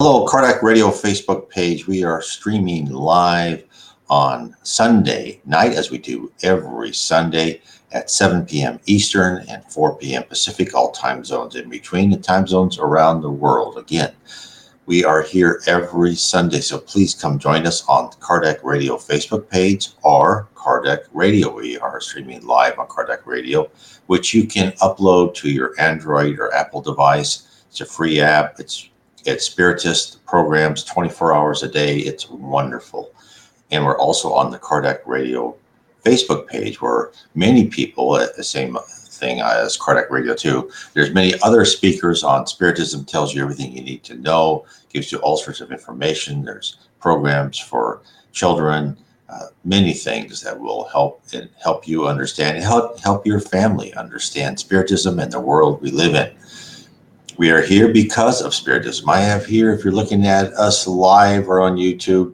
Hello, Cardiac Radio Facebook page. We are streaming live on Sunday night, as we do every Sunday at 7 p.m. Eastern and 4 p.m. Pacific, all time zones in between, the time zones around the world. Again, we are here every Sunday, so please come join us on the Cardiac Radio Facebook page or Cardiac Radio. We are streaming live on Cardiac Radio, which you can upload to your Android or Apple device. It's a free app. It's Spiritist programs 24 hours a day. It's wonderful. And we're also on the Cardiac Radio Facebook page where many people at the same thing as Cardiac Radio too. There's many other speakers on Spiritism, tells you everything you need to know, gives you all sorts of information. There's programs for children, many things that will help you understand and help your family understand Spiritism and the world we live in. We are here because of Spiritism. I have here, if you're looking at us live or on YouTube,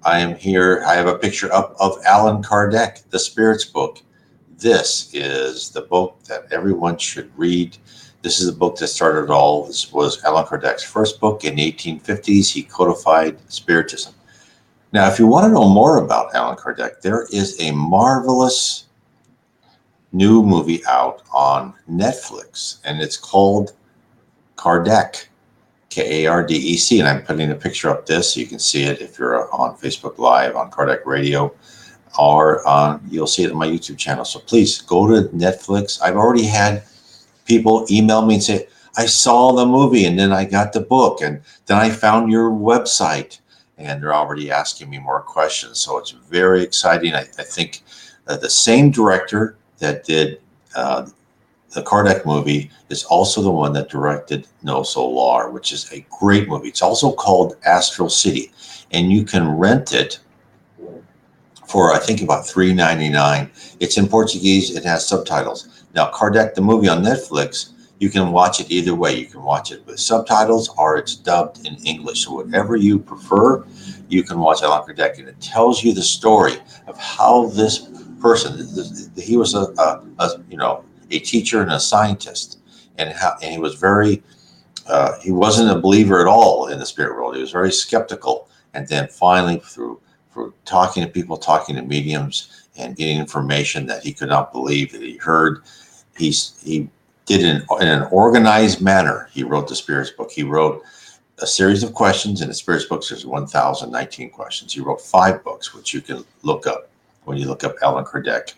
I am here. I have a picture up of Allan Kardec, the Spirits book. This is the book that everyone should read. This is the book that started it all. This was Allan Kardec's first book in the 1850s. He codified Spiritism. Now, if you want to know more about Allan Kardec, there is a marvelous new movie out on Netflix, and it's called Kardec, Kardec, and I'm putting a picture up this so you can see it if you're on Facebook Live on Cardiac Radio, or you'll see it on my YouTube channel. So please go to Netflix. I've already had people email me and say, I saw the movie and then I got the book and then I found your website, and they're already asking me more questions. So it's very exciting. I think the same director that did the Kardec movie is also the one that directed No Solar, which is a great movie. It's also called Astral City, and you can rent it for, I think, about $3.99. It's in Portuguese. It has subtitles. Now, Kardec, the movie on Netflix, you can watch it either way. You can watch it with subtitles or it's dubbed in English. So whatever you prefer, you can watch Allan Kardec, and it tells you the story of how this person, he was a teacher and a scientist, and he was very, he wasn't a believer at all in the spirit world. He was very skeptical, and then finally through talking to people, talking to mediums, and getting information that he could not believe that he heard, he did it in an organized manner. He wrote the Spirits book. He wrote a series of questions. In the Spirits books, there's 1,019 questions. He wrote 5 books, which you can look up when you look up Allan Kardec.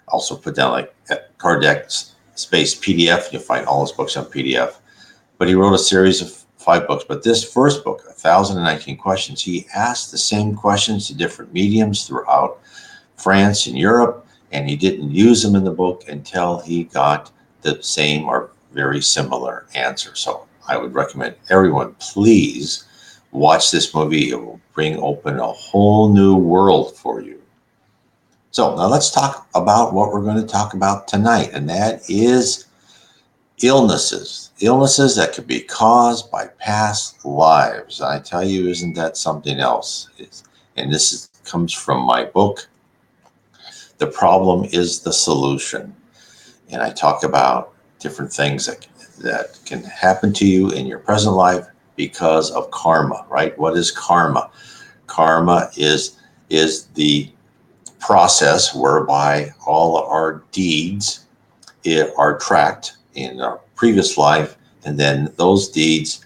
Also put down like Kardec space PDF. You'll find all his books on PDF. But he wrote a series of 5 books. But this first book, 1,019 questions, he asked the same questions to different mediums throughout France and Europe, and he didn't use them in the book until he got the same or very similar answer. So I would recommend everyone, please watch this movie. It will bring open a whole new world for you. So now let's talk about what we're going to talk about tonight, and that is illnesses. Illnesses that could be caused by past lives. I tell you, isn't that something else? And this comes from my book, The Problem is the Solution. And I talk about different things that can happen to you in your present life because of karma, right? What is karma? Karma is the process whereby all our deeds are tracked in our previous life, and then those deeds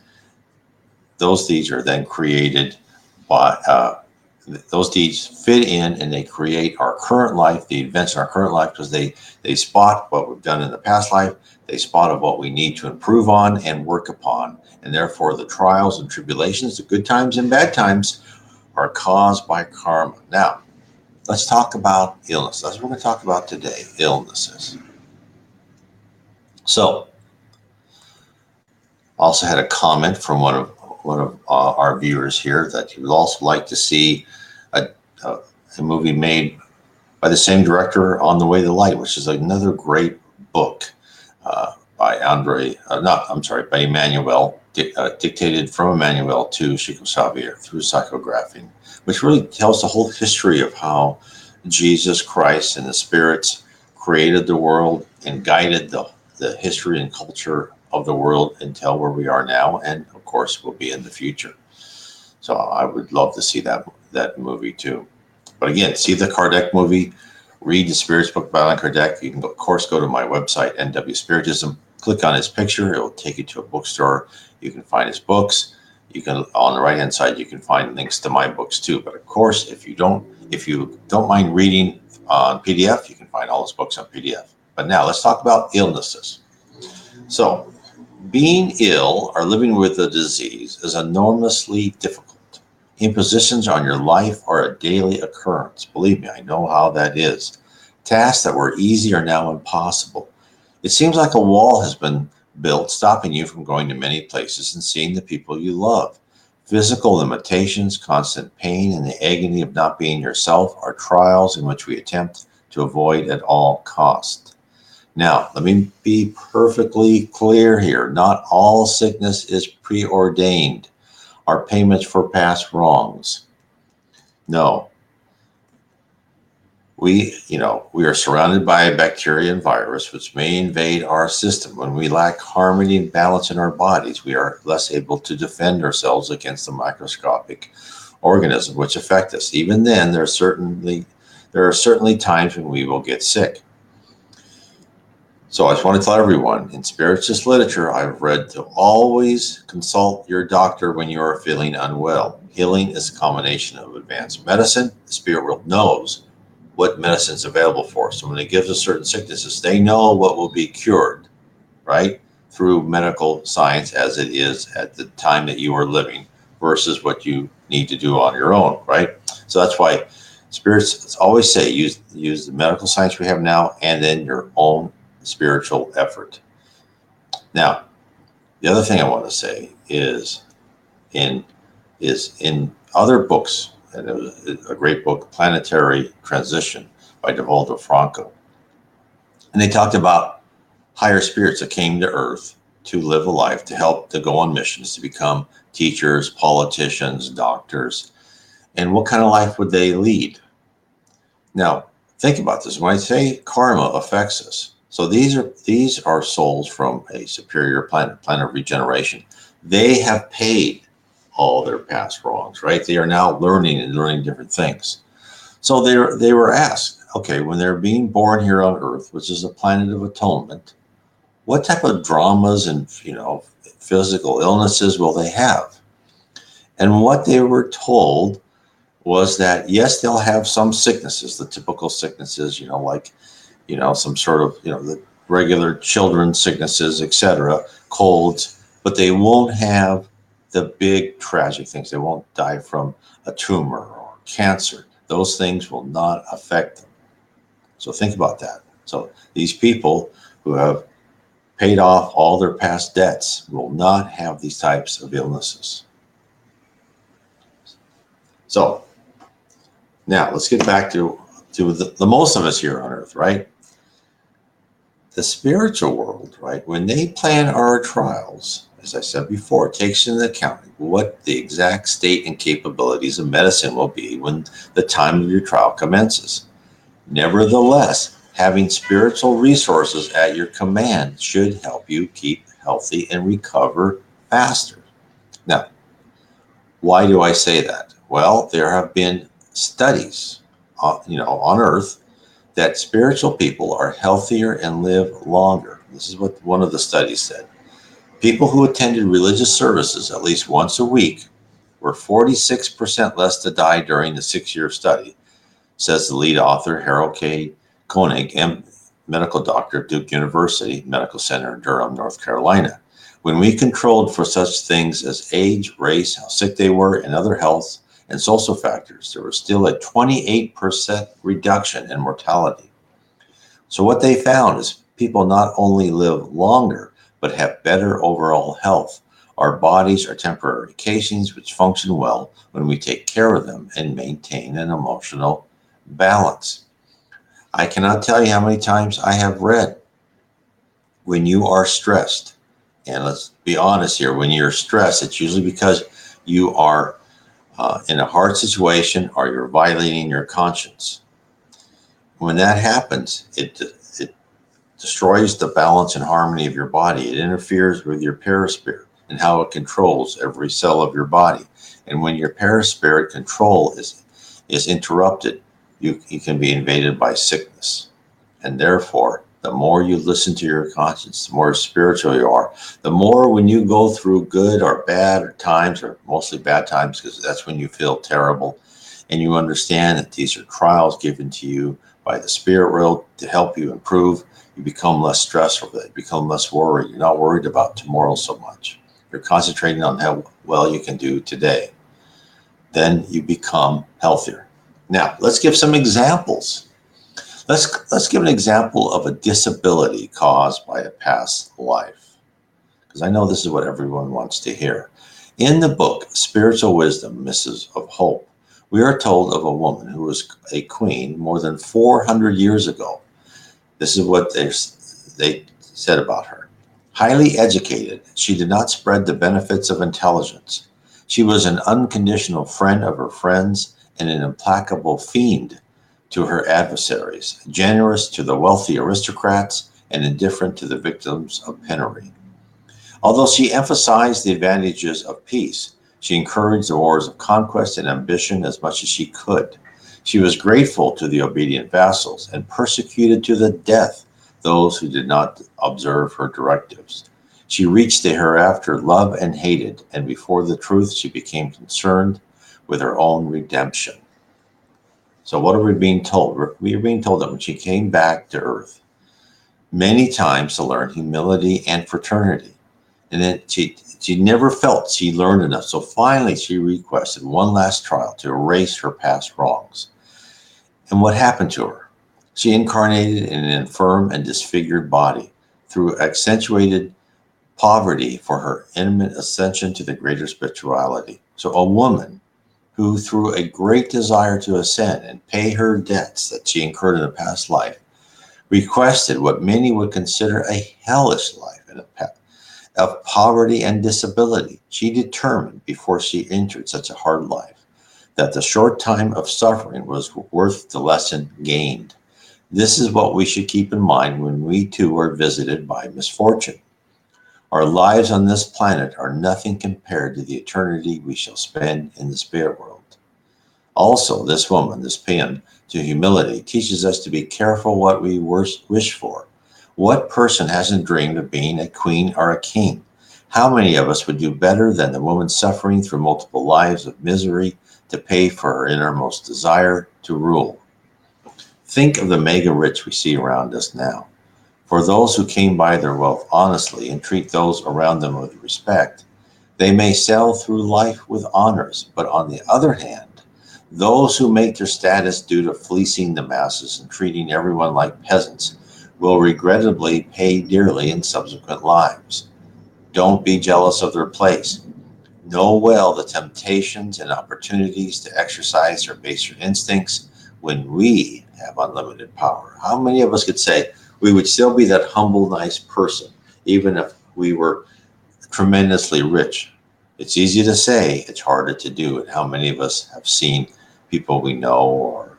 are then created by those deeds fit in and they create our current life, the events in our current life, because they spot what we've done in the past life, they spot what we need to improve on and work upon, and therefore the trials and tribulations, the good times and bad times, are caused by karma. Now, let's talk about illness. That's what we're going to talk about today, illnesses. So, I also had a comment from one of our viewers here that he would also like to see a movie made by the same director, On the Way to Light, which is another great book by Emmanuel, dictated from Emmanuel to Chico Xavier through psychographing, which really tells the whole history of how Jesus Christ and the spirits created the world and guided the history and culture of the world until where we are now, and of course will be in the future. So I would love to see that movie too. But again, see the Kardec movie, read the Spirits book by Allan Kardec. You can, of course, go to my website, NW Spiritism, click on his picture. It will take you to a bookstore. You can find his books. You can, on the right-hand side, you can find links to my books too. But of course, if you don't mind reading on PDF, you can find all his books on PDF. But now let's talk about illnesses. So being ill or living with a disease is enormously difficult. Impositions on your life are a daily occurrence. Believe me, I know how that is. Tasks that were easy are now impossible. It seems like a wall has been built, stopping you from going to many places and seeing the people you love. Physical limitations, constant pain, and the agony of not being yourself are trials in which we attempt to avoid at all cost. Now, let me be perfectly clear here. Not all sickness is preordained. Are payments for past wrongs. No. We are surrounded by a bacteria and virus which may invade our system. When we lack harmony and balance in our bodies, we are less able to defend ourselves against the microscopic organisms which affect us. Even then, there are certainly times when we will get sick. So I just want to tell everyone, in Spiritist literature, I've read to always consult your doctor when you are feeling unwell. Healing is a combination of advanced medicine. The spirit world knows what medicine is available for us. So when it gives us certain sicknesses, they know what will be cured, right? Through medical science as it is at the time that you are living versus what you need to do on your own, right? So that's why spirits always say use the medical science we have now and then your own spiritual effort. Now, the other thing I want to say is in other books, and it was a great book, Planetary Transition by Devaldo Franco. And they talked about higher spirits that came to Earth to live a life, to help, to go on missions, to become teachers, politicians, doctors. And what kind of life would they lead? Now, think about this. When I say karma affects us, so these are souls from a superior planet of regeneration. They have paid all their past wrongs, right? They are now learning different things. So they were asked, okay, when they're being born here on Earth, which is a planet of atonement, what type of dramas and physical illnesses will they have? And what they were told was that yes, they'll have some sicknesses, the typical sicknesses, like some sort of the regular children's sicknesses, etc., colds, but they won't have the big tragic things. They won't die from a tumor or cancer. Those things will not affect them. So think about that. So these people who have paid off all their past debts will not have these types of illnesses. So now let's get back to the most of us here on Earth, right? The spiritual world, right? When they plan our trials, as I said before, it takes into account what the exact state and capabilities of medicine will be when the time of your trial commences. Nevertheless, having spiritual resources at your command should help you keep healthy and recover faster. Now, why do I say that? Well, there have been studies, on Earth, that spiritual people are healthier and live longer. This is what one of the studies said. People who attended religious services at least once a week were 46% less to die during the 6-year study, says the lead author, Harold K. Koenig, medical doctor at Duke University Medical Center in Durham, North Carolina. When we controlled for such things as age, race, how sick they were, and other health and social factors, there was still a 28% reduction in mortality. So what they found is people not only live longer, but have better overall health. Our bodies are temporary casings which function well when we take care of them and maintain an emotional balance. I cannot tell you how many times I have read, when you are stressed, and let's be honest here, when you're stressed, it's usually because you are in a hard situation or you're violating your conscience. When that happens, it destroys the balance and harmony of your body. It interferes with your perispirit and how it controls every cell of your body. And when your perispirit control is interrupted, you can be invaded by sickness. And therefore, the more you listen to your conscience, the more spiritual you are. The more when you go through good or bad or times, or mostly bad times, because that's when you feel terrible, and you understand that these are trials given to you by the spirit world to help you improve, you become less stressed over that. You become less worried. You're not worried about tomorrow so much. You're concentrating on how well you can do today. Then you become healthier. Now, let's give some examples. Let's give an example of a disability caused by a past life, because I know this is what everyone wants to hear. In the book, Spiritual Wisdom, Misses of Hope, we are told of a woman who was a queen more than 400 years ago. This is what they said about her. Highly educated, she did not spread the benefits of intelligence. She was an unconditional friend of her friends and an implacable fiend to her adversaries, generous to the wealthy aristocrats and indifferent to the victims of penury. Although she emphasized the advantages of peace, she encouraged the wars of conquest and ambition as much as she could. She was grateful to the obedient vassals and persecuted to the death those who did not observe her directives. She reached the hereafter loved and hated, and before the truth she became concerned with her own redemption. So what are we being told? We are being told that when she came back to earth, many times to learn humility and fraternity. And then she never felt she learned enough. So finally she requested one last trial to erase her past wrongs. And what happened to her? She incarnated in an infirm and disfigured body through accentuated poverty for her imminent ascension to the greater spirituality. So a woman who, through a great desire to ascend and pay her debts that she incurred in a past life, requested what many would consider a hellish life of poverty and disability. She determined before she entered such a hard life that the short time of suffering was worth the lesson gained. This is what we should keep in mind when we too are visited by misfortune. Our lives on this planet are nothing compared to the eternity we shall spend in the spirit world. Also, this woman, this paean to humility, teaches us to be careful what we wish for. What person hasn't dreamed of being a queen or a king? How many of us would do better than the woman suffering through multiple lives of misery to pay for her innermost desire to rule? Think of the mega rich we see around us now. For those who came by their wealth honestly and treat those around them with respect, they may sail through life with honors. But on the other hand, those who make their status due to fleecing the masses and treating everyone like peasants will regrettably pay dearly in subsequent lives. Don't be jealous of their place. Know well the temptations and opportunities to exercise their baser instincts when we have unlimited power. How many of us could say we would still be that humble, nice person, even if we were tremendously rich? It's easy to say, it's harder to do. And how many of us have seen people we know or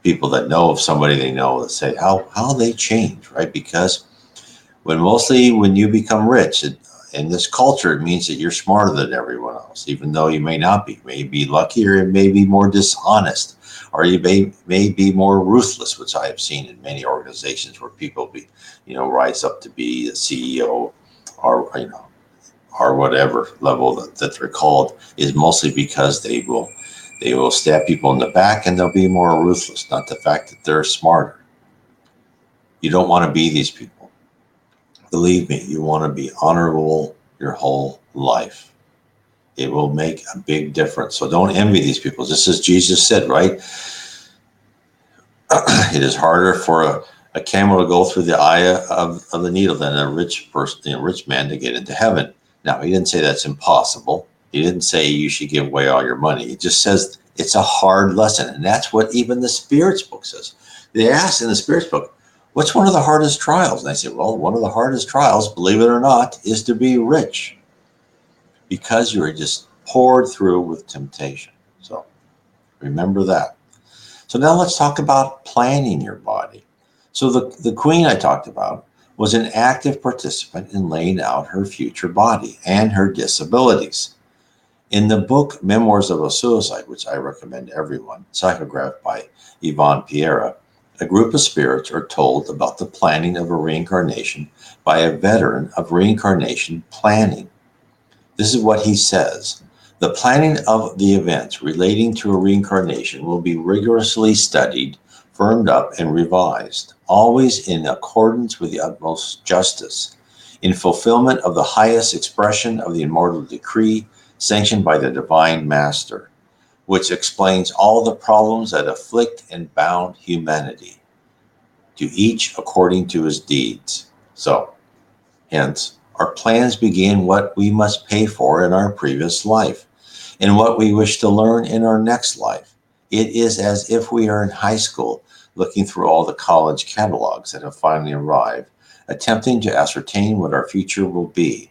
people that know of somebody they know that say how they change, right? Because when you become rich in this culture, it means that you're smarter than everyone else, even though you may not be. You may be lucky, or you may be more dishonest, or you may be more ruthless, which I have seen in many organizations where people rise up to be a CEO or or whatever level that they're called, is mostly because they will stab people in the back, and they'll be more ruthless, not the fact that they're smarter. You don't want to be these people. Believe me, you want to be honorable your whole life. It will make a big difference. So don't envy these people. Just as Jesus said, right? It is harder for a camel to go through the eye of the needle than a rich person, rich man to get into heaven. Now, he didn't say that's impossible. He didn't say you should give away all your money. He just says it's a hard lesson. And that's what even the Spirit's book says. They asked in the Spirit's book, what's one of the hardest trials? And I said, well, one of the hardest trials, believe it or not, is to be rich, because you're just poured through with temptation. So remember that. So now let's talk about planning your body. So the queen I talked about was an active participant in laying out her future body and her disabilities. In the book Memoirs of a Suicide, which I recommend everyone, psychographed by Yvonne Pierre, a group of spirits are told about the planning of a reincarnation by a veteran of reincarnation planning. This is what he says. The planning of the events relating to a reincarnation will be rigorously studied, firmed up, and revised, always in accordance with the utmost justice, in fulfillment of the highest expression of the immortal decree sanctioned by the Divine Master, which explains all the problems that afflict and bound humanity, to each according to his deeds. So, hence, our plans begin what we must pay for in our previous life and what we wish to learn in our next life. It is as if we are in high school looking through all the college catalogs that have finally arrived, attempting to ascertain what our future will be.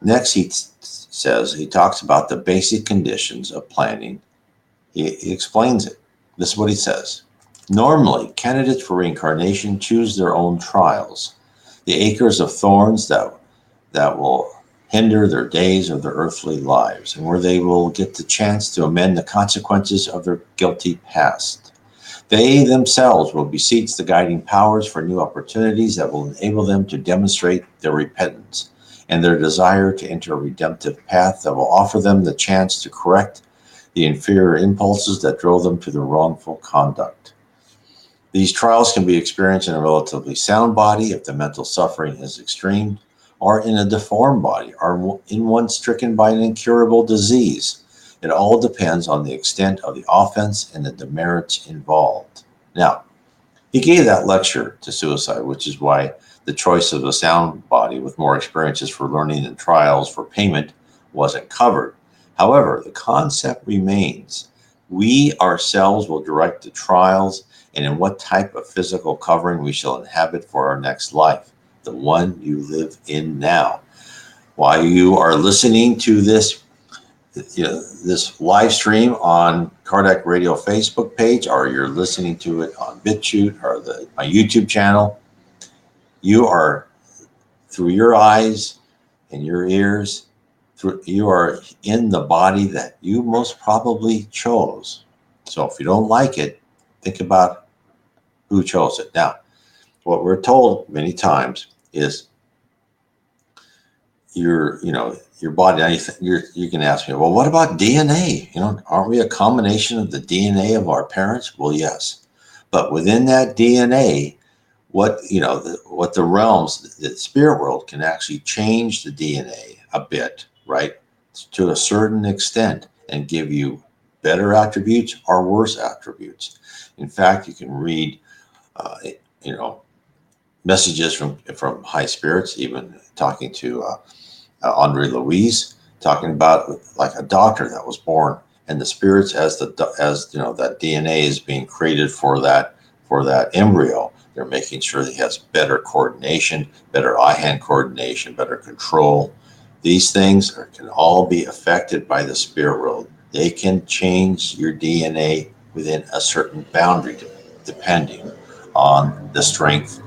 Next, he talks about the basic conditions of planning. He explains it. This is what he says. Normally, candidates for reincarnation choose their own trials, the acres of thorns that will hinder their days of their earthly lives, and where they will get the chance to amend the consequences of their guilty past. They themselves will beseech the guiding powers for new opportunities that will enable them to demonstrate their repentance and their desire to enter a redemptive path that will offer them the chance to correct the inferior impulses that drove them to their wrongful conduct. These trials can be experienced in a relatively sound body if the mental suffering is extreme, or in a deformed body, or in one stricken by an incurable disease. It all depends on the extent of the offense and the demerits involved. Now, he gave that lecture to suicide, which is why the choice of a sound body with more experiences for learning and trials for payment wasn't covered. However, the concept remains. We ourselves will direct the trials and in what type of physical covering we shall inhabit for our next life, the one you live in now. While you are listening to this this live stream on Kardec Radio Facebook page, or you're listening to it on BitChute or my YouTube channel, you are, through your eyes and your ears, you are in the body that you most probably chose. So if you don't like it, think about who chose it. Now, what we're told many times is your body. You can ask me, well, what about DNA? Aren't we a combination of the DNA of our parents? Well, yes, but within that DNA, what the realms, the spirit world can actually change the DNA a bit, right, to a certain extent, and give you better attributes or worse attributes. In fact, you can read, messages from high spirits, even talking to Andre Louise, talking about like a doctor that was born, and the spirits as that DNA is being created for that embryo. They're making sure that he has better coordination, better eye-hand coordination, better control. These things can all be affected by the spirit world. They can change your DNA within a certain boundary, depending on the strength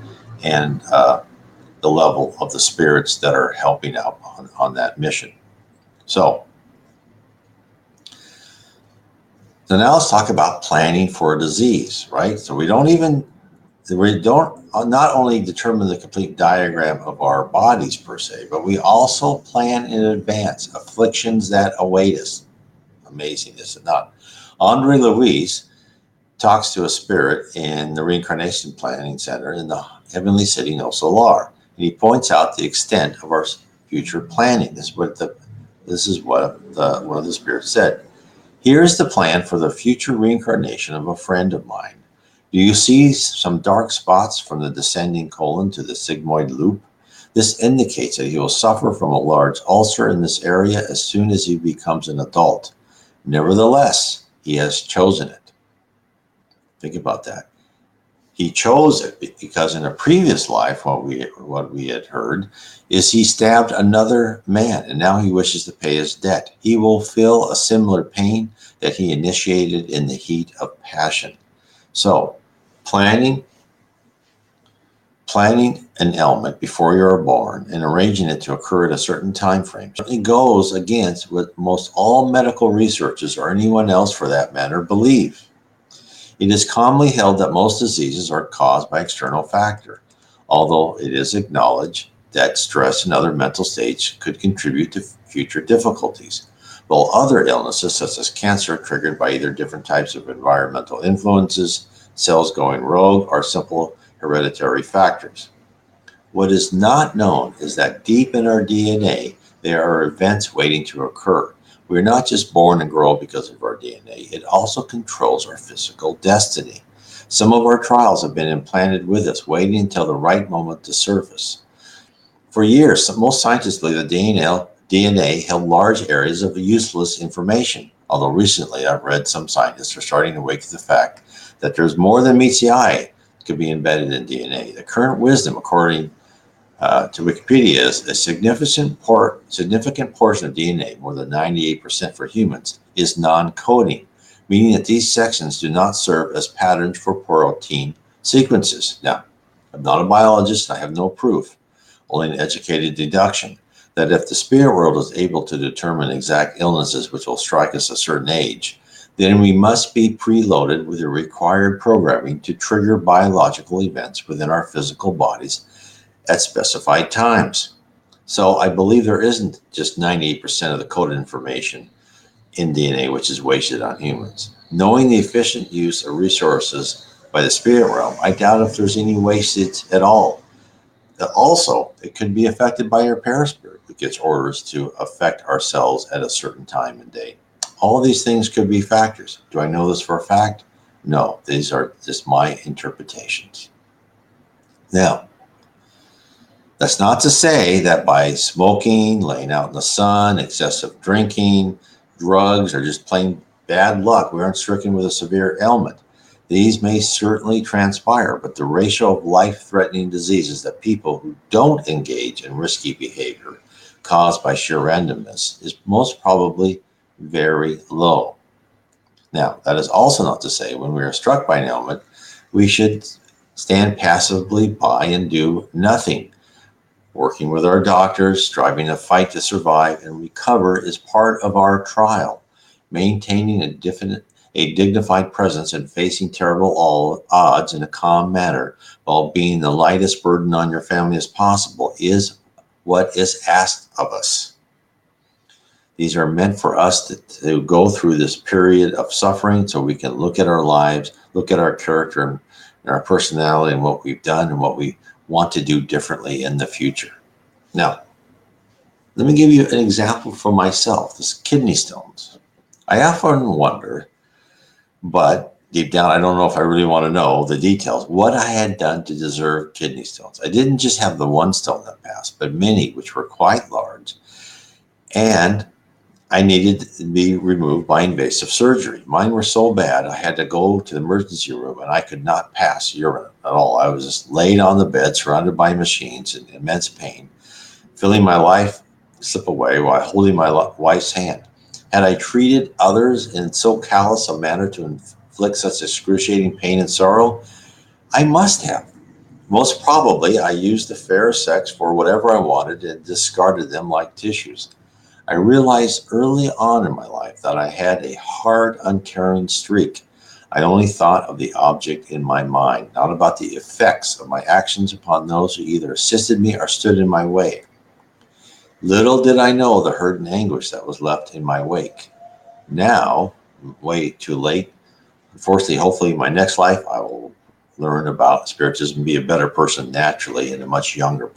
and the level of the spirits that are helping out on that mission. So now let's talk about planning for a disease, right? So we don't not only determine the complete diagram of our bodies per se, but we also plan in advance afflictions that await us. Amazing, is it not? Andre Louise talks to a spirit in the Reincarnation Planning Center in the Heavenly City, No Solar. And he points out the extent of our future planning. This is what one of the spirits said. Here's the plan for the future reincarnation of a friend of mine. Do you see some dark spots from the descending colon to the sigmoid loop? This indicates that he will suffer from a large ulcer in this area as soon as he becomes an adult. Nevertheless, he has chosen it. Think about that. He chose it because in a previous life, what we had heard is he stabbed another man, and now he wishes to pay his debt. He will feel a similar pain that he initiated in the heat of passion. So, planning Planning an ailment before you are born and arranging it to occur at a certain time frame certainly goes against what most all medical researchers, or anyone else for that matter, believe. It is commonly held that most diseases are caused by external factor, although it is acknowledged that stress and other mental states could contribute to future difficulties, while other illnesses such as cancer are triggered by either different types of environmental influences, cells going rogue, or simple hereditary factors. What is not known is that deep in our DNA, there are events waiting to occur. We are not just born and grow because of our DNA, it also controls our physical destiny. Some of our trials have been implanted with us, waiting until the right moment to surface. For years, most scientists believe that DNA held large areas of useless information, although recently I've read some scientists are starting to wake to the fact that there's more than meets the eye that could be embedded in DNA. The current wisdom, according to Wikipedia, is a significant portion of DNA, more than 98% for humans, is non-coding, meaning that these sections do not serve as patterns for protein sequences. Now, I'm not a biologist, I have no proof, only an educated deduction, that if the spirit world is able to determine exact illnesses which will strike us at a certain age, then we must be preloaded with the required programming to trigger biological events within our physical bodies at specified times. So I believe there isn't just 98% of the coded information in DNA which is wasted on humans. Knowing the efficient use of resources by the spirit realm, I doubt if there's any wastage at all. Also, it could be affected by your paraspirit, which gets orders to affect ourselves at a certain time and day. All of these things could be factors. Do I know this for a fact? No, these are just my interpretations. Now, that's not to say that by smoking, laying out in the sun, excessive drinking, drugs, or just plain bad luck, we aren't stricken with a severe ailment. These may certainly transpire, but the ratio of life-threatening diseases that people who don't engage in risky behavior caused by sheer randomness is most probably very low. Now, that is also not to say when we are struck by an ailment, we should stand passively by and do nothing. Working with our doctors, striving to fight to survive and recover is part of our trial. Maintaining a dignified presence and facing terrible odds in a calm manner while being the lightest burden on your family as possible is what is asked of us. These are meant for us to go through this period of suffering so we can look at our lives, look at our character and our personality and what we've done and what we want to do differently in the future. Now, let me give you an example for myself, this kidney stones. I often wonder, but deep down, I don't know if I really want to know the details, what I had done to deserve kidney stones. I didn't just have the one stone that passed, but many, which were quite large. And I needed to be removed by invasive surgery. Mine were so bad, I had to go to the emergency room and I could not pass urine at all. I was just laid on the bed, surrounded by machines in immense pain, feeling my life slip away while holding my wife's hand. Had I treated others in so callous a manner to inflict such excruciating pain and sorrow? I must have. Most probably, I used the fair sex for whatever I wanted and discarded them like tissues. I realized early on in my life that I had a hard, uncaring streak. I only thought of the object in my mind, not about the effects of my actions upon those who either assisted me or stood in my way. Little did I know the hurt and anguish that was left in my wake. Now, way too late. Unfortunately, hopefully in my next life, I will learn about Spiritism and be a better person naturally in a much younger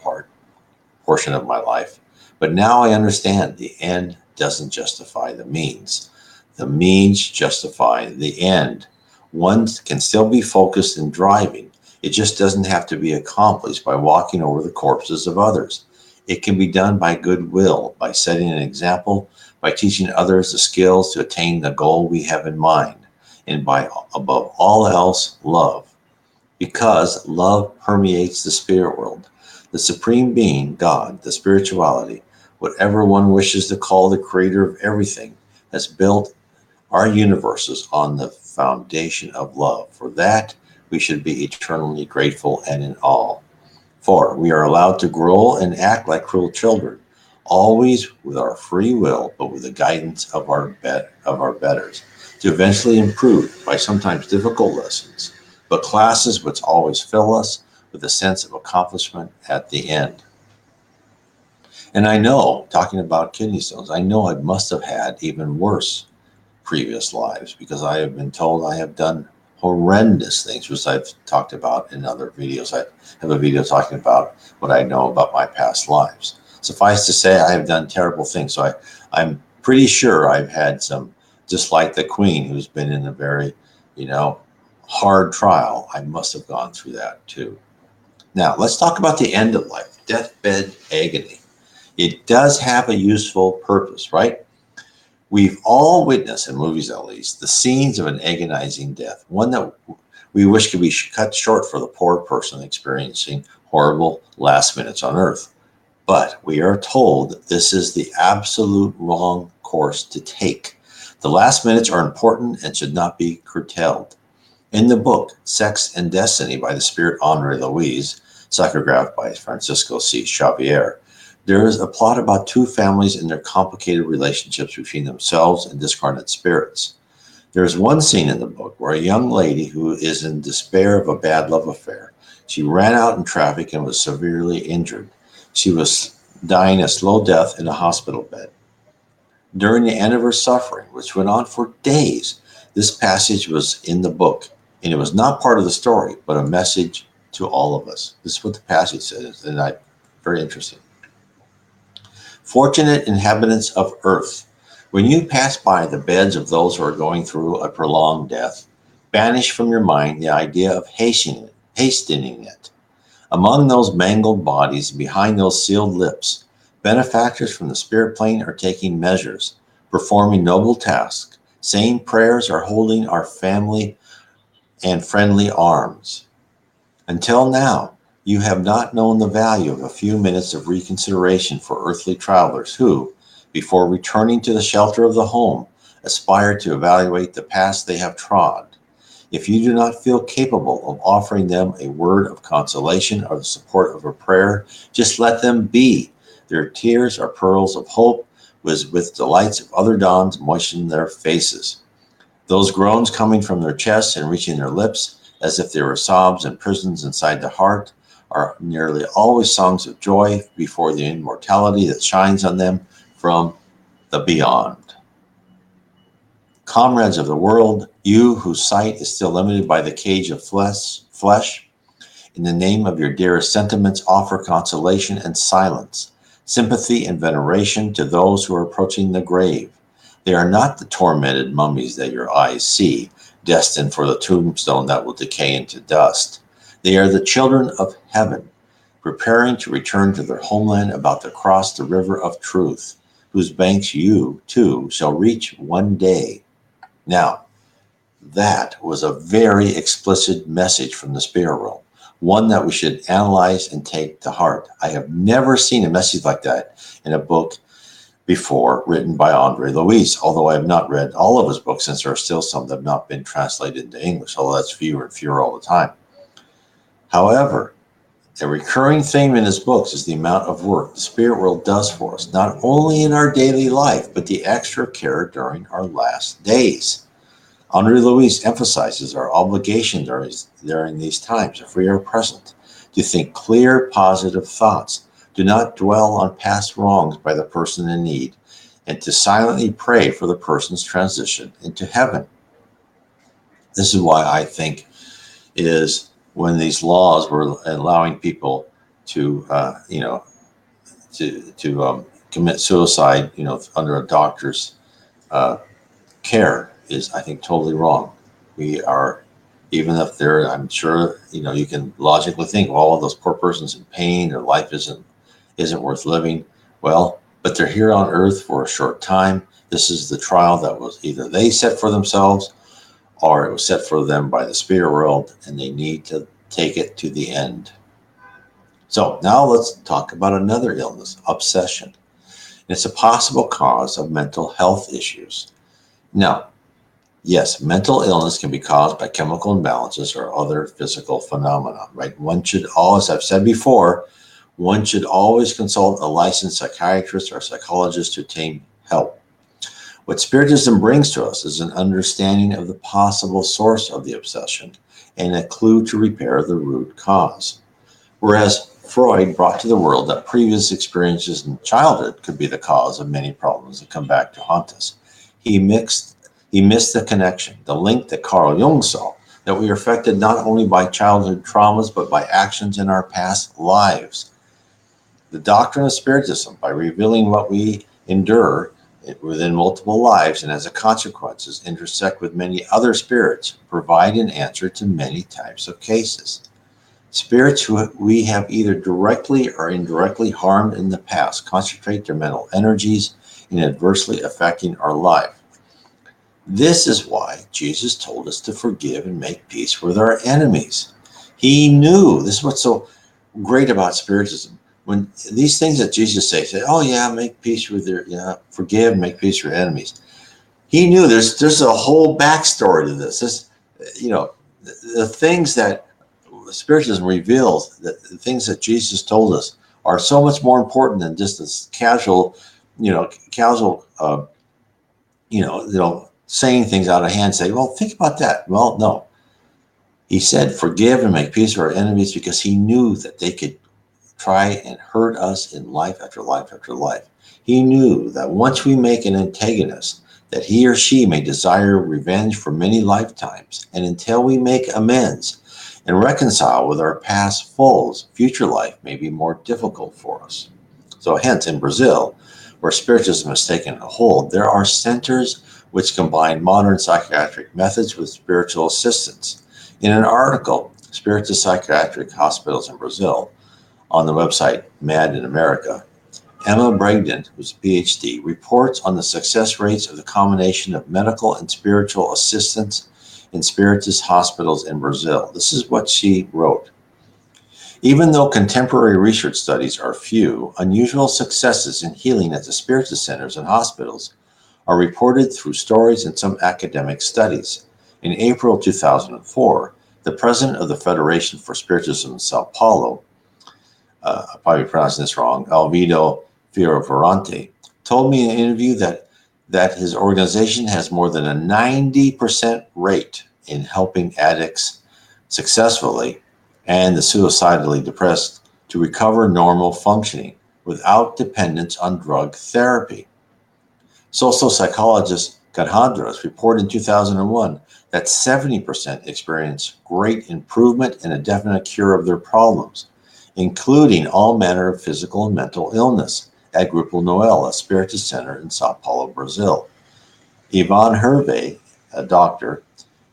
portion of my life. But now I understand the end doesn't justify the means. The means justify the end. One can still be focused in driving. It just doesn't have to be accomplished by walking over the corpses of others. It can be done by goodwill, by setting an example, by teaching others the skills to attain the goal we have in mind, and by, above all else, love. Because love permeates the spirit world. The supreme being, God, the spirituality, whatever one wishes to call the creator of everything, has built our universes on the foundation of love. For that, we should be eternally grateful and in awe. 4, we are allowed to grow and act like cruel children, always with our free will, but with the guidance of our betters, to eventually improve by sometimes difficult lessons, but classes which always fill us with a sense of accomplishment at the end. And I know, talking about kidney stones, I know I must have had even worse previous lives because I have been told I have done horrendous things, which I've talked about in other videos. I have a video talking about what I know about my past lives. Suffice to say, I have done terrible things. So I'm pretty sure I've had some, just like the Queen, who's been in a very, hard trial. I must have gone through that too. Now, let's talk about the end of life, deathbed agony. It does have a useful purpose, right? We've all witnessed, in movies at least, the scenes of an agonizing death, one that we wish could be cut short for the poor person experiencing horrible last minutes on earth. But we are told this is the absolute wrong course to take. The last minutes are important and should not be curtailed. In the book, Sex and Destiny by the spirit Andre Louise, psychographed by Francisco C. Xavier, there is a plot about two families and their complicated relationships between themselves and discarnate spirits. There is one scene in the book where a young lady who is in despair of a bad love affair. She ran out in traffic and was severely injured. She was dying a slow death in a hospital bed. During the end of her suffering, which went on for days, this passage was in the book, and it was not part of the story, but a message to all of us. This is what the passage says, and very interesting. Fortunate inhabitants of earth, when you pass by the beds of those who are going through a prolonged death, banish from your mind the idea of hastening it. Among those mangled bodies, behind those sealed lips, benefactors from the spirit plane are taking measures, performing noble tasks, saying prayers, or holding our family and friendly arms. Until now, you have not known the value of a few minutes of reconsideration for earthly travelers who, before returning to the shelter of the home, aspire to evaluate the paths they have trod. If you do not feel capable of offering them a word of consolation or the support of a prayer, just let them be. Their tears are pearls of hope, with delights of other dawns moisten their faces. Those groans coming from their chests and reaching their lips, as if they were sobs and prisons inside the heart, are nearly always songs of joy before the immortality that shines on them from the beyond. Comrades of the world, you whose sight is still limited by the cage of flesh, in the name of your dearest sentiments, offer consolation and silence, sympathy and veneration to those who are approaching the grave. They are not the tormented mummies that your eyes see, destined for the tombstone that will decay into dust. They are the children of heaven, preparing to return to their homeland, about to cross the river of truth, whose banks you, too, shall reach one day. Now, that was a very explicit message from the spirit realm, one that we should analyze and take to heart. I have never seen a message like that in a book before written by Andre Louise, although I have not read all of his books since there are still some that have not been translated into English, although that's fewer and fewer all the time. However, a recurring theme in his books is the amount of work the spirit world does for us, not only in our daily life, but the extra care during our last days. Andre Louise emphasizes our obligation during these times, if we are present, to think clear, positive thoughts. Do not dwell on past wrongs by the person in need, and to silently pray for the person's transition into heaven. This is why I think is when these laws were allowing people to, commit suicide, under a doctor's care is, I think, totally wrong. We are, even if they're, I'm sure, you can logically think, well, those poor persons in pain, their life isn't worth living. Well, but they're here on earth for a short time. This is the trial that was either they set for themselves or it was set for them by the spirit world, and they need to take it to the end. So now let's talk about another illness, obsession. It's a possible cause of mental health issues. Now, Yes, mental illness can be caused by chemical imbalances or other physical phenomena, right? One should always, I've said before, one should always consult a licensed psychiatrist or psychologist to obtain help. What Spiritism brings to us is an understanding of the possible source of the obsession and a clue to repair the root cause. Whereas Freud brought to the world that previous experiences in childhood could be the cause of many problems that come back to haunt us. He missed the connection, the link that Carl Jung saw, that we are affected not only by childhood traumas, but by actions in our past lives. The doctrine of Spiritism, by revealing what we endure within multiple lives and as a consequences intersect with many other spirits, provide an answer to many types of cases. Spirits who we have either directly or indirectly harmed in the past concentrate their mental energies in adversely affecting our life. This is why Jesus told us to forgive and make peace with our enemies. He knew, this is what's so great about Spiritism. When these things that Jesus say, oh yeah, make peace with forgive, make peace with your enemies. He knew there's a whole backstory to this. The things that Spiritism reveals, that the things that Jesus told us are so much more important than just this casual, saying things out of hand, say, well, think about that. Well, no. He said, forgive and make peace with our enemies because he knew that they could try and hurt us in life after life after life. He knew that once we make an antagonist, that he or she may desire revenge for many lifetimes. And until we make amends and reconcile with our past foes, future life may be more difficult for us. So hence, in Brazil, where Spiritism has taken a hold, there are centers which combine modern psychiatric methods with spiritual assistance. In an article, Spiritist Psychiatric Hospitals in Brazil, on the website Mad in America, Emma Bragdon, who's a PhD, reports on the success rates of the combination of medical and spiritual assistance in Spiritist hospitals in Brazil. This is what she wrote. Even though contemporary research studies are few, unusual successes in healing at the Spiritist centers and hospitals are reported through stories and some academic studies. In April 2004, the president of the Federation for Spiritism in Sao Paulo, I'm probably pronouncing this wrong, Alvido Fioravanti, told me in an interview that his organization has more than a 90% rate in helping addicts successfully and the suicidally depressed to recover normal functioning without dependence on drug therapy. Social psychologist Gadhandras reported in 2001 that 70% experienced great improvement and a definite cure of their problems, including all manner of physical and mental illness, at Grupo Noel, a Spiritist center in Sao Paulo, Brazil. Ivan Hervé, a doctor,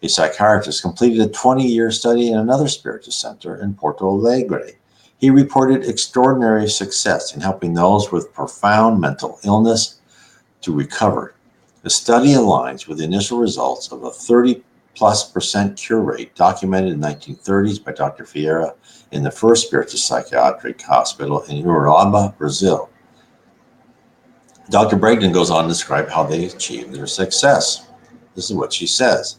a psychiatrist, completed a 20-year study in another Spiritist center in Porto Alegre. He reported extraordinary success in helping those with profound mental illness to recover. The study aligns with the initial results of a 30+% cure rate documented in the 1930s by Dr. Vieira in the first Spiritist psychiatric hospital in Urubamba, Brazil. Dr. Bragdon goes on to describe how they achieved their success. This is what she says.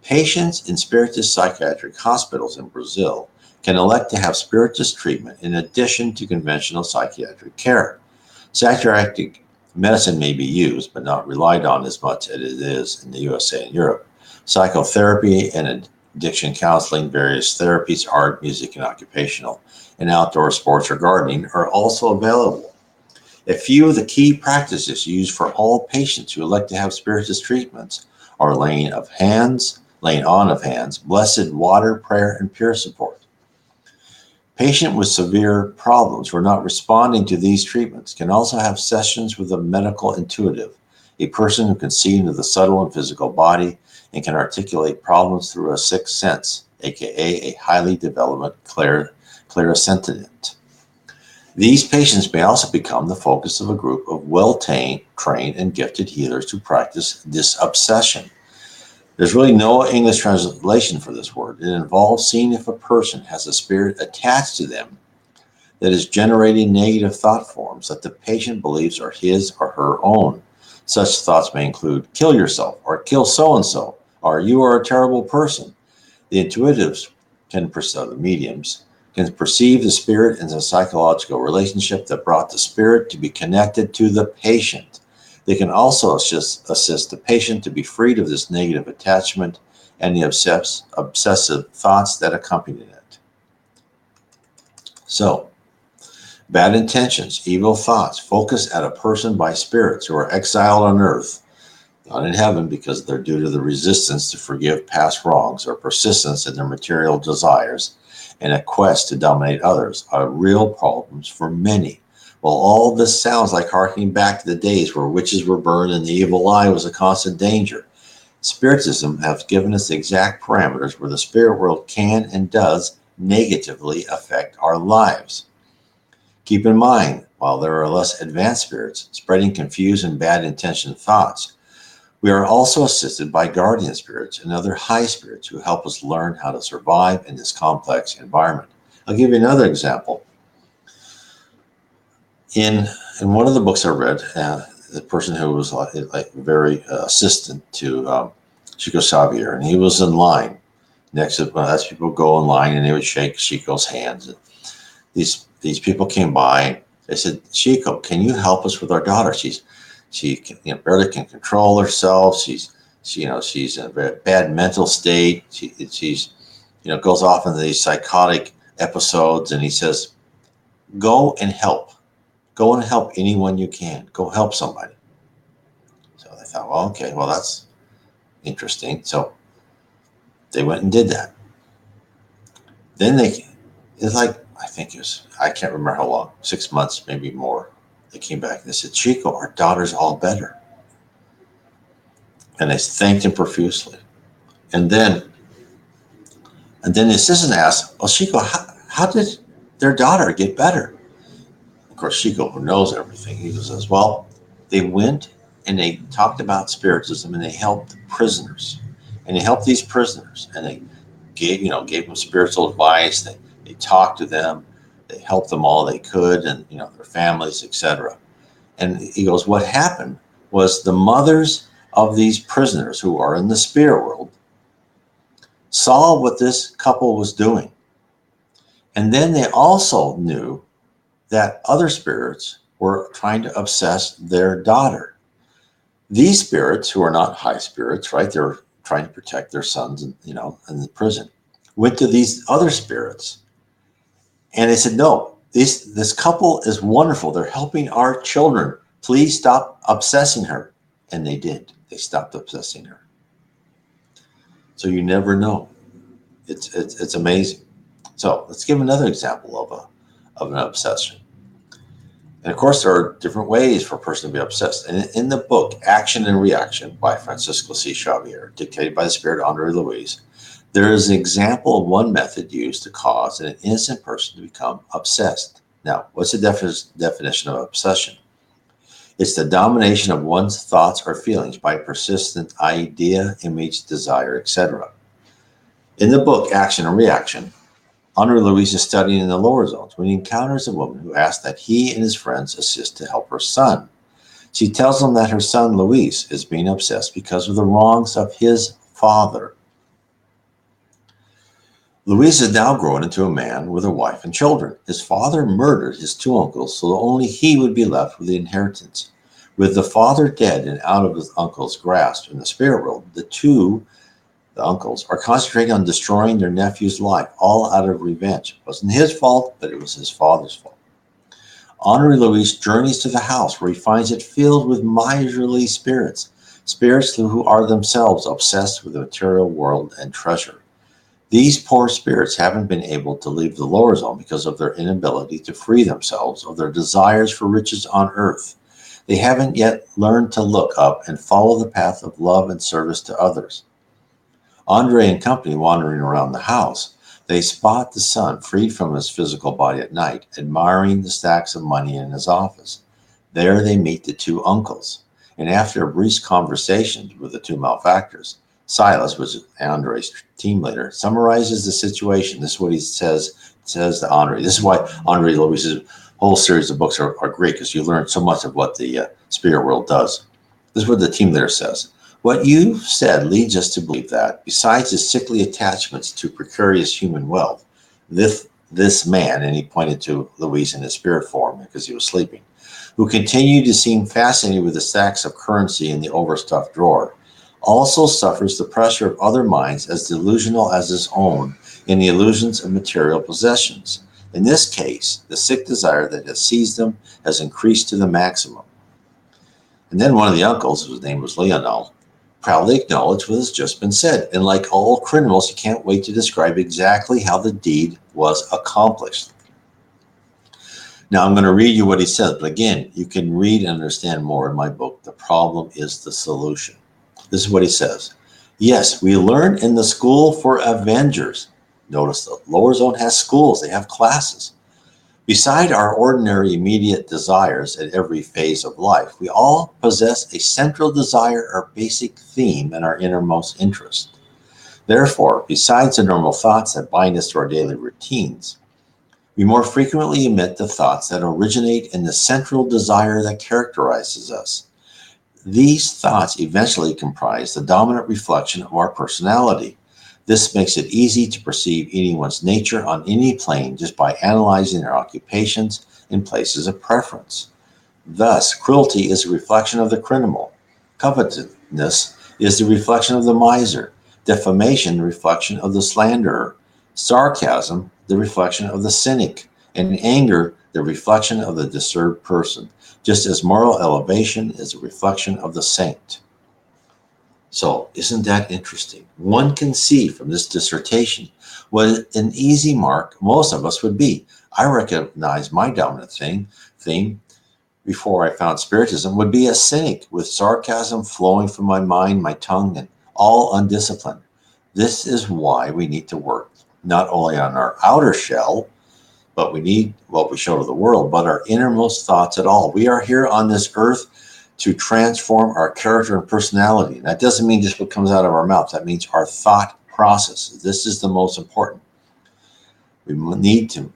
Patients in Spiritist psychiatric hospitals in Brazil can elect to have Spiritist treatment in addition to conventional psychiatric care. Psychiatric medicine may be used, but not relied on as much as it is in the USA and Europe. Psychotherapy and addiction counseling, various therapies, art, music, and occupational, and outdoor sports or gardening are also available. A few of the key practices used for all patients who elect to have Spiritist treatments are laying on of hands, blessed water, prayer, and peer support. Patients with severe problems who are not responding to these treatments can also have sessions with a medical intuitive, a person who can see into the subtle and physical body and can articulate problems through a sixth sense, aka a highly developed clairsentient. These patients may also become the focus of a group of well-trained and gifted healers who practice disobsession. There's really no English translation for this word. It involves seeing if a person has a spirit attached to them that is generating negative thought forms that the patient believes are his or her own. Such thoughts may include kill yourself or kill so-and-so, or you are a terrible person. The intuitives the mediums, can perceive the spirit as a psychological relationship that brought the spirit to be connected to the patient. They can also assist the patient to be freed of this negative attachment and the obsessive thoughts that accompany it. So, bad intentions, evil thoughts, focus at a person by spirits who are exiled on earth, not in heaven, because they're due to the resistance to forgive past wrongs or persistence in their material desires and a quest to dominate others, are real problems for many. While all this sounds like harkening back to the days where witches were burned and the evil eye was a constant danger, Spiritism has given us the exact parameters where the spirit world can and does negatively affect our lives. Keep in mind, while there are less advanced spirits spreading confused and bad intentioned thoughts, we are also assisted by guardian spirits and other high spirits who help us learn how to survive in this complex environment. I'll give you another example. In one of the books I read, the person who was like very assistant to Chico Xavier, and he was in line next to, as people go in line, and they would shake Chico's hands. And these people came by, and they said, "Chico, can you help us with our daughter? She barely can control herself. She's in a very bad mental state. She's goes off into these psychotic episodes." And he says, "Go and help. Go and help anyone you can. Go help somebody." So they thought, well, okay, well, that's interesting. So they went and did that. Then it's like, I can't remember how long, 6 months, maybe more. They came back and they said, "Chico, our daughter's all better." And they thanked him profusely. And then the assistant asked, "Well, Chico, how did their daughter get better?" Of course, Chico, who knows everything, he says, "Well, they went and they talked about Spiritism, and they helped prisoners. And they helped these prisoners, and they gave them spiritual advice. They talked to them. They helped them all they could, and their families, etc." And he goes, what happened was the mothers of these prisoners who are in the spirit world saw what this couple was doing. And then they also knew that other spirits were trying to obsess their daughter. These spirits, who are not high spirits, right? They're trying to protect their sons, in the prison, went to these other spirits, and they said, "No, this couple is wonderful. They're helping our children. Please stop obsessing her." And they did. They stopped obsessing her. So you never know. It's amazing. So let's give another example of an obsession. And of course, there are different ways for a person to be obsessed. And in the book, Action and Reaction by Francisco C. Xavier, dictated by the spirit Andre Luis, there is an example of one method used to cause an innocent person to become obsessed. Now, what's the definition of obsession? It's the domination of one's thoughts or feelings by a persistent idea, image, desire, etc. In the book, Action and Reaction, Andre Luis is studying in the lower zones when he encounters a woman who asks that he and his friends assist to help her son. She tells him that her son, Luis, is being obsessed because of the wrongs of his father. Luis is now grown into a man with a wife and children. His father murdered his two uncles so that only he would be left with the inheritance. With the father dead and out of his uncle's grasp in the spirit world, the uncles are concentrating on destroying their nephew's life, all out of revenge. It wasn't his fault, but it was his father's fault. Henri Louis journeys to the house where he finds it filled with miserly spirits who are themselves obsessed with the material world and treasure. These poor spirits haven't been able to leave the lower zone because of their inability to free themselves of their desires for riches on earth. They haven't yet learned to look up and follow the path of love and service to others. Andre and company wandering around the house, they spot the son freed from his physical body at night, admiring the stacks of money in his office. There they meet the two uncles, and after a brief conversation with the two malefactors, Silas, which is Andre's team leader, summarizes the situation. This is what he says to Andre. This is why Andre Louis's whole series of books are great, because you learn so much of what the spirit world does. This is what the team leader says. What you've said leads us to believe that, besides his sickly attachments to precarious human wealth, this man, and he pointed to Luis in his spirit form because he was sleeping, who continued to seem fascinated with the stacks of currency in the overstuffed drawer, also suffers the pressure of other minds as delusional as his own in the illusions of material possessions. In this case, the sick desire that has seized him has increased to the maximum. And then one of the uncles, whose name was Leonel, proudly acknowledged what has just been said. And like all criminals, he can't wait to describe exactly how the deed was accomplished. Now, I'm going to read you what he said, but again, you can read and understand more in my book, The Problem is the Solution. This is what he says. Yes, we learn in the school for Avengers. Notice the lower zone has schools, they have classes. Beside our ordinary immediate desires at every phase of life, we all possess a central desire or basic theme in our innermost interest. Therefore, besides the normal thoughts that bind us to our daily routines, we more frequently emit the thoughts that originate in the central desire that characterizes us. These thoughts eventually comprise the dominant reflection of our personality. This makes it easy to perceive anyone's nature on any plane just by analyzing their occupations and places of preference. Thus, cruelty is a reflection of the criminal. Covetousness is the reflection of the miser. Defamation, the reflection of the slanderer. Sarcasm, the reflection of the cynic. And anger, the reflection of the disturbed person, just as moral elevation is a reflection of the saint. So, isn't that interesting? One can see from this dissertation what an easy mark most of us would be. I recognize my dominant theme before I found Spiritism would be a cynic with sarcasm flowing from my mind, my tongue, and all undisciplined. This is why we need to work not only on our outer shell, but we need what we show to the world, but our innermost thoughts at all. We are here on this earth to transform our character and personality. And that doesn't mean just what comes out of our mouth. That means our thought process. This is the most important. We need to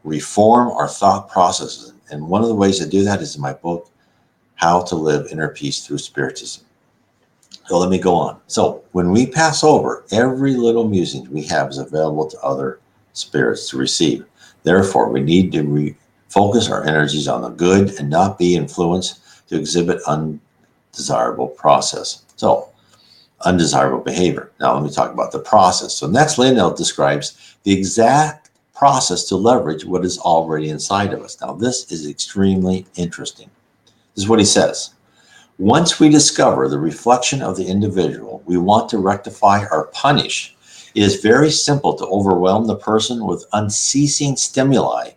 reform our thought processes. And one of the ways to do that is in my book, How to Live Inner Peace Through Spiritism. So let me go on. So when we pass over, every little musing we have is available to other spirits to receive. Therefore, we need to focus our energies on the good and not be influenced to exhibit undesirable undesirable behavior. Now, let me talk about the process. So next, Lionel describes the exact process to leverage what is already inside of us. Now, this is extremely interesting. This is what he says. Once we discover the reflection of the individual we want to rectify or punish, it is very simple to overwhelm the person with unceasing stimuli,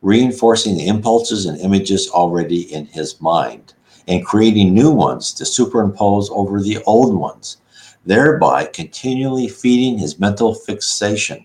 reinforcing the impulses and images already in his mind, and creating new ones to superimpose over the old ones, thereby continually feeding his mental fixation.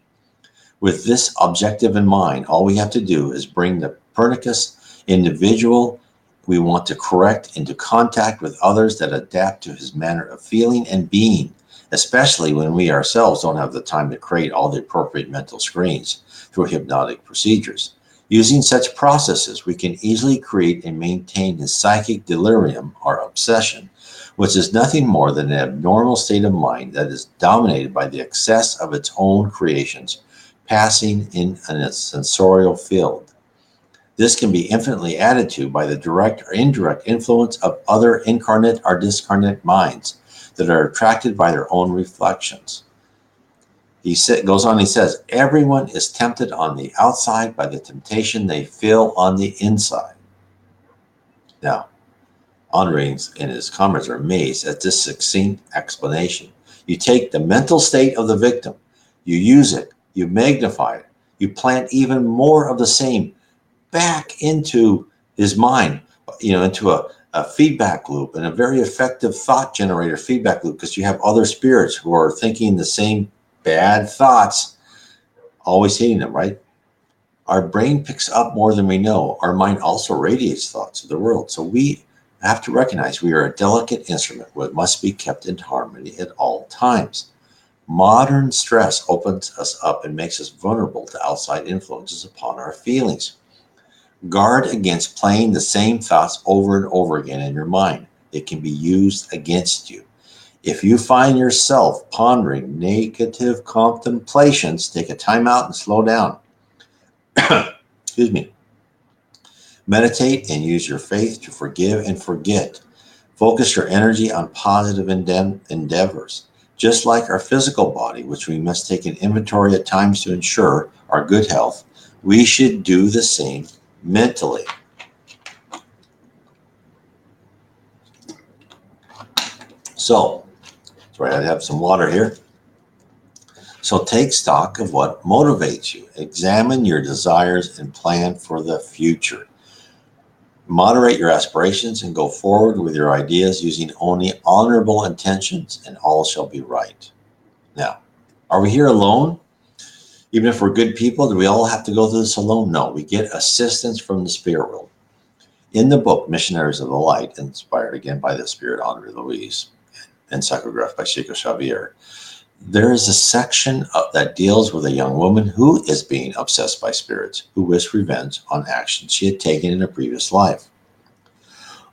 With this objective in mind, all we have to do is bring the pernicious individual we want to correct into contact with others that adapt to his manner of feeling and being, especially when we ourselves don't have the time to create all the appropriate mental screens through hypnotic procedures. Using such processes, we can easily create and maintain his psychic delirium or obsession, which is nothing more than an abnormal state of mind that is dominated by the excess of its own creations, passing in a sensorial field. This can be infinitely added to by the direct or indirect influence of other incarnate or discarnate minds that are attracted by their own reflections. He goes on, he says, everyone is tempted on the outside by the temptation they feel on the inside. Now, Andre and his comments are amazed at this succinct explanation. You take the mental state of the victim, you use it, you magnify it, you plant even more of the same back into his mind, into a feedback loop, and a very effective thought generator feedback loop, because you have other spirits who are thinking the same bad thoughts, always hitting them, right? Our brain picks up more than we know. Our mind also radiates thoughts of the world. So we have to recognize we are a delicate instrument that must be kept in harmony at all times. Modern stress opens us up and makes us vulnerable to outside influences upon our feelings. Guard against playing the same thoughts over and over again in your mind. it can be used against you. If you find yourself pondering negative contemplations, take a time out and slow down. Excuse me. Meditate and use your faith to forgive and forget. Focus your energy on positive endeavors. Just like our physical body, which we must take an inventory at times to ensure our good health, we should do the same mentally. So, sorry, I have some water here. So take stock of what motivates you. Examine your desires and plan for the future. Moderate your aspirations and go forward with your ideas using only honorable intentions, and all shall be right. Now, are we here alone? Even if we're good people, do we all have to go through this alone? No, we get assistance from the spirit world. In the book, Missionaries of the Light, inspired again by the Spirit Andre Luis and psychographed by Chico Xavier, there is a section that deals with a young woman who is being obsessed by spirits, who wished revenge on actions she had taken in a previous life.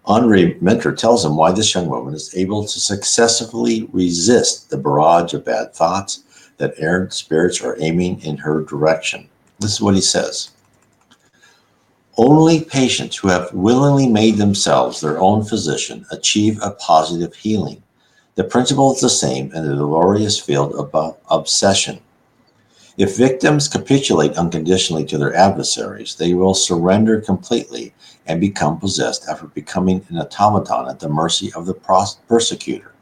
Henri Mentor tells him why this young woman is able to successfully resist the barrage of bad thoughts that errant spirits are aiming in her direction. This is what he says. Only patients who have willingly made themselves their own physician achieve a positive healing. The principle is the same in the glorious field of obsession. If victims capitulate unconditionally to their adversaries, they will surrender completely and become possessed after becoming an automaton at the mercy of the persecutor.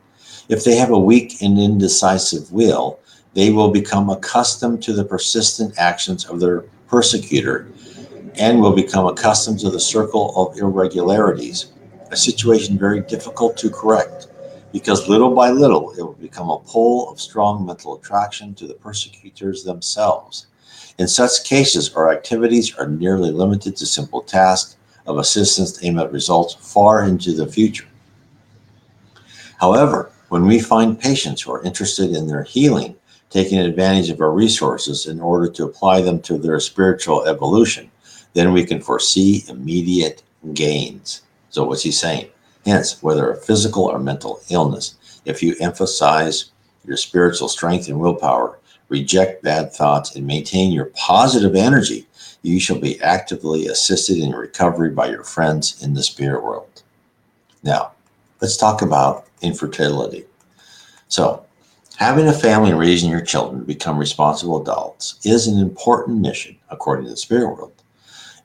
If they have a weak and indecisive will, they will become accustomed to the persistent actions of their persecutor and will become accustomed to the circle of irregularities, a situation very difficult to correct, because little by little it will become a pole of strong mental attraction to the persecutors themselves. In such cases, our activities are nearly limited to simple tasks of assistance aimed at results far into the future. However, when we find patients who are interested in their healing, taking advantage of our resources in order to apply them to their spiritual evolution, then we can foresee immediate gains. So what's he saying? Hence, whether a physical or mental illness, if you emphasize your spiritual strength and willpower, reject bad thoughts, and maintain your positive energy, you shall be actively assisted in your recovery by your friends in the spirit world. Now, let's talk about infertility. So, having a family and raising your children to become responsible adults is an important mission, according to the spirit world.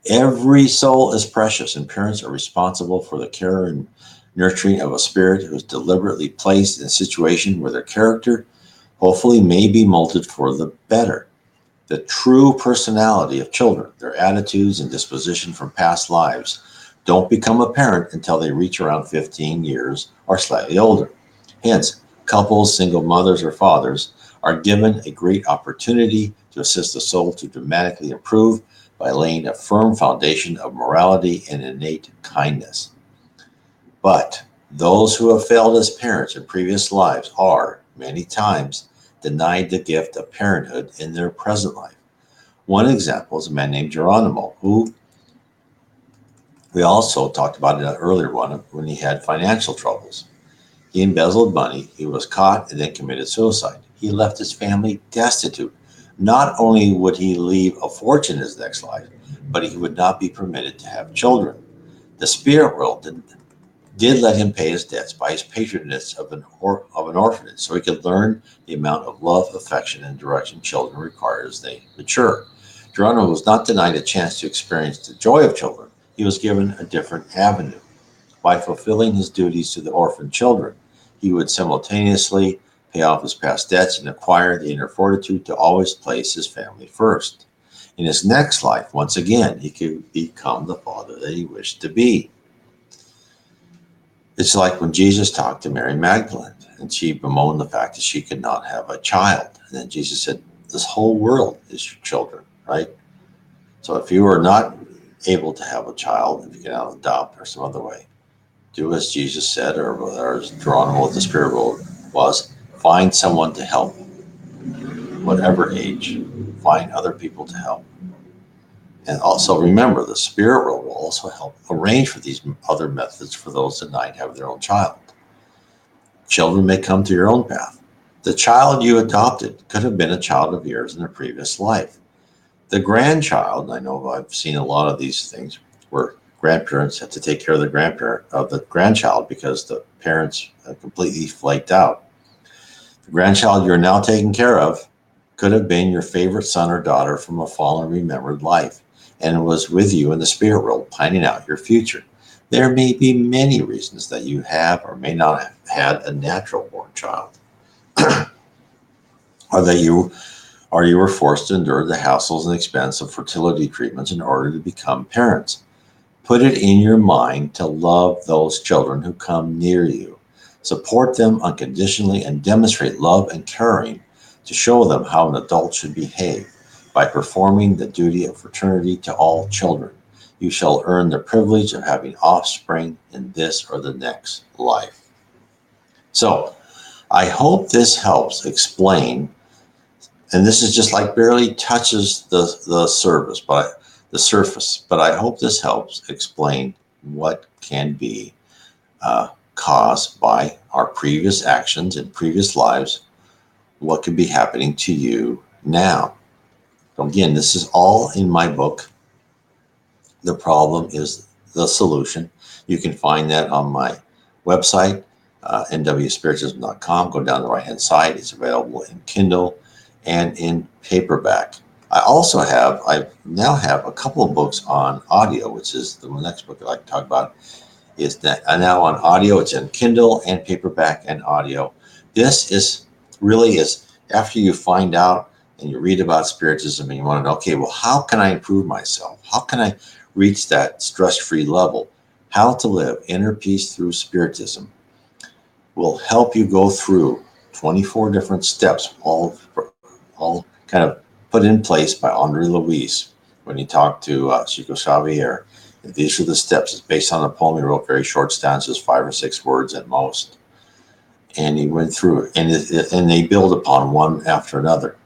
Every soul is precious, and parents are responsible for the care and nurturing of a spirit who is deliberately placed in a situation where their character hopefully may be molded for the better. The true personality of children, their attitudes and disposition from past lives, don't become apparent until they reach around 15 years or slightly older. Hence, couples, single mothers, or fathers are given a great opportunity to assist the soul to dramatically improve by laying a firm foundation of morality and innate kindness. But those who have failed as parents in previous lives are, many times, denied the gift of parenthood in their present life. One example is a man named Geronimo, who we also talked about in an earlier one when he had financial troubles. He embezzled money, he was caught, and then committed suicide. He left his family destitute. Not only would he leave a fortune in his next life, but he would not be permitted to have children. The spirit world did let him pay his debts by his patronage of an orphanage, so he could learn the amount of love, affection, and direction children require as they mature. Geronimo was not denied a chance to experience the joy of children. He was given a different avenue. By fulfilling his duties to the orphan children, he would simultaneously pay off his past debts and acquire the inner fortitude to always place his family first. In his next life, once again, he could become the father that he wished to be. It's like when Jesus talked to Mary Magdalene, and she bemoaned the fact that she could not have a child. And then Jesus said, this whole world is your children, right? So if you are not able to have a child, if you can adopt or some other way, do as Jesus said, or as Geronimo, the spirit world was, find someone to help, whatever age, find other people to help. And also remember, the spirit world will also help arrange for these other methods for those that might have their own child. Children may come to your own path. The child you adopted could have been a child of yours in a previous life. The grandchild, I know I've seen a lot of these things where grandparents have to take care of the grandchild because the parents completely flaked out. The grandchild you're now taking care of could have been your favorite son or daughter from a fallen remembered life and was with you in the spirit world planning out your future. There may be many reasons that you have or may not have had a natural born child, or that you were forced to endure the hassles and expense of fertility treatments in order to become parents. Put it in your mind to love those children who come near you. Support them unconditionally and demonstrate love and caring to show them how an adult should behave by performing the duty of fraternity to all children. You shall earn the privilege of having offspring in this or the next life. So, I hope this helps explain, and this is just like barely touches the surface, but I hope this helps explain what can be caused by our previous actions in previous lives, what could be happening to you now. So again, this is all in my book. The Problem is the Solution. You can find that on my website, nwspiritism.com. Go down the right-hand side. It's available in Kindle and in paperback. I now have a couple of books on audio, which is the next book I'd like to talk about. Is that now on audio? It's in Kindle and paperback and audio. This is after you find out and you read about Spiritism and you want to know, okay, well, how can I improve myself? How can I reach that stress-free level? How to live inner peace through Spiritism will help you go through 24 different steps, all kind of put in place by Andre Luis when he talked to Chico Xavier. And these are the steps. It's based on a poem he wrote, very short stanzas, 5 or 6 words at most. And he went through it, and they build upon one after another.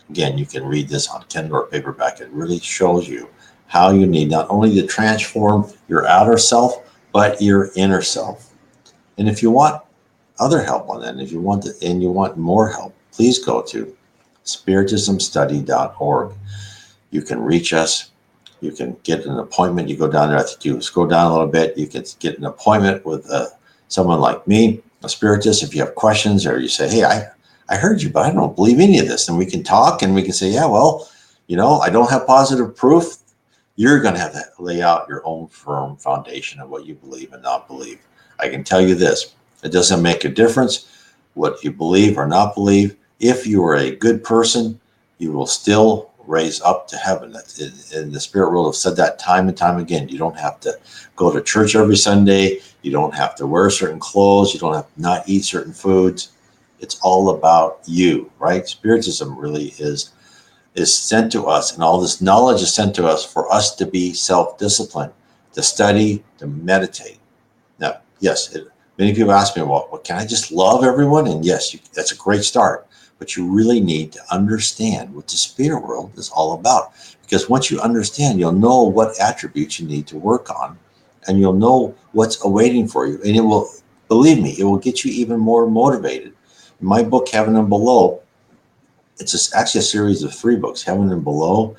Again, you can read this on Kindle or paperback. It really shows you how you need not only to transform your outer self, but your inner self. And if you want other help on that, and you want more help, please go to spiritismstudy.org. You can reach us. You can get an appointment. You go down there. I think you scroll down a little bit. You can get an appointment with someone like me, a spiritist. If you have questions or you say, hey, I heard you, but I don't believe any of this. And we can talk and we can say, yeah, well, I don't have positive proof. You're going to have to lay out your own firm foundation of what you believe and not believe. I can tell you this. It doesn't make a difference what you believe or not believe. If you are a good person, you will still raise up to heaven. In the spirit world have said that time and time again. You don't have to go to church every Sunday. You don't have to wear certain clothes. You don't have to not eat certain foods. It's all about you, right? Spiritism really is sent to us, and all this knowledge is sent to us for us to be self-disciplined, to study, to meditate. Now, yes, many people ask me, well, can I just love everyone? And yes, that's a great start. But you really need to understand what the spirit world is all about. Because once you understand, you'll know what attributes you need to work on, and you'll know what's awaiting for you. And it will, believe me, it will get you even more motivated. In my book, Heaven and Below, it's actually a series of 3 books, Heaven and Below,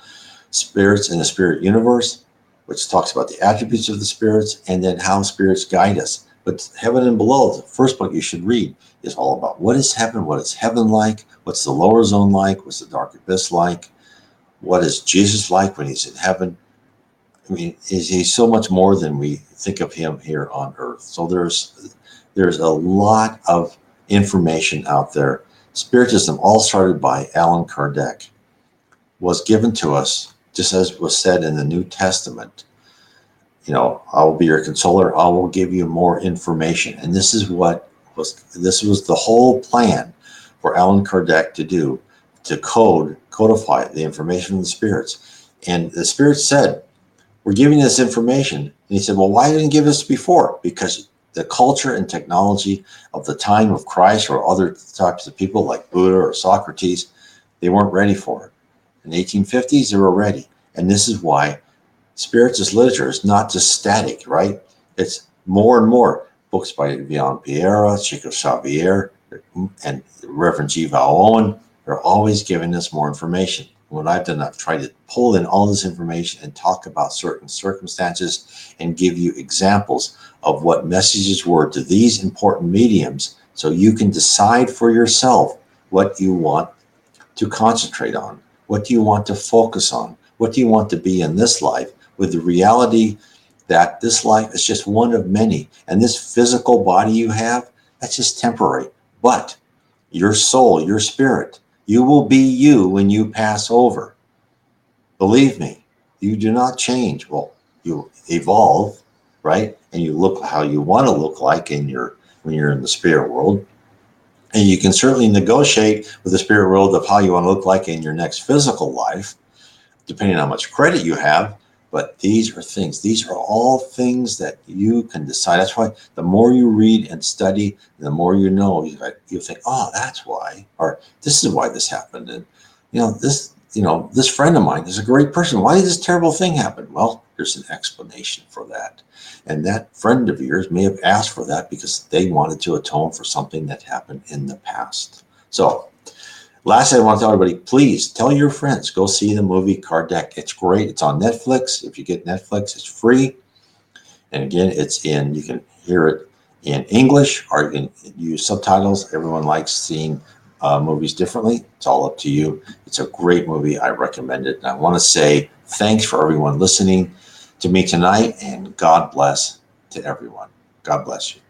Spirits in the Spirit Universe, which talks about the attributes of the spirits and then how spirits guide us. But Heaven and Below, the first book you should read, is all about what is heaven like, what's the lower zone like, what's the dark abyss like, what is Jesus like when he's in heaven. I mean, he's so much more than we think of him here on earth. So there's a lot of information out there. Spiritism, all started by Allan Kardec, was given to us, just as was said in the New Testament. I will be your consoler. I will give you more information. And this was the whole plan for Allan Kardec to do, to codify the information from the spirits. And the spirits said, we're giving this information. And he said, well, why didn't you give this before? Because the culture and technology of the time of Christ or other types of people like Buddha or Socrates, they weren't ready for it. In the 1850s, they were ready. And this is why Spiritist literature is not just static, right? It's more and more. Books by Vian Piera, Chico Xavier, and Reverend G. Val Owen, they're always giving us more information. What I've done, I've tried to pull in all this information and talk about certain circumstances and give you examples of what messages were to these important mediums so you can decide for yourself what you want to concentrate on. What do you want to focus on? What do you want to be in this life, with the reality that this life is just one of many, and this physical body you have, that's just temporary. But your soul, your spirit, you will be you when you pass over. Believe me, you do not change. Well, you evolve, right? And you look how you want to look like when you're in the spirit world. And you can certainly negotiate with the spirit world of how you want to look like in your next physical life, depending on how much credit you have. But these are all things that you can decide. That's why the more you read and study, the more you know, you think, oh, that's why, or this is why this happened. And, this friend of mine is a great person. Why did this terrible thing happen? Well, there's an explanation for that. And that friend of yours may have asked for that because they wanted to atone for something that happened in the past. So, lastly, I want to tell everybody, please tell your friends, go see the movie Kardec. It's great. It's on Netflix. If you get Netflix, it's free. And again, you can hear it in English, or you can use subtitles. Everyone likes seeing movies differently. It's all up to you. It's a great movie. I recommend it. And I want to say thanks for everyone listening to me tonight, and God bless to everyone. God bless you.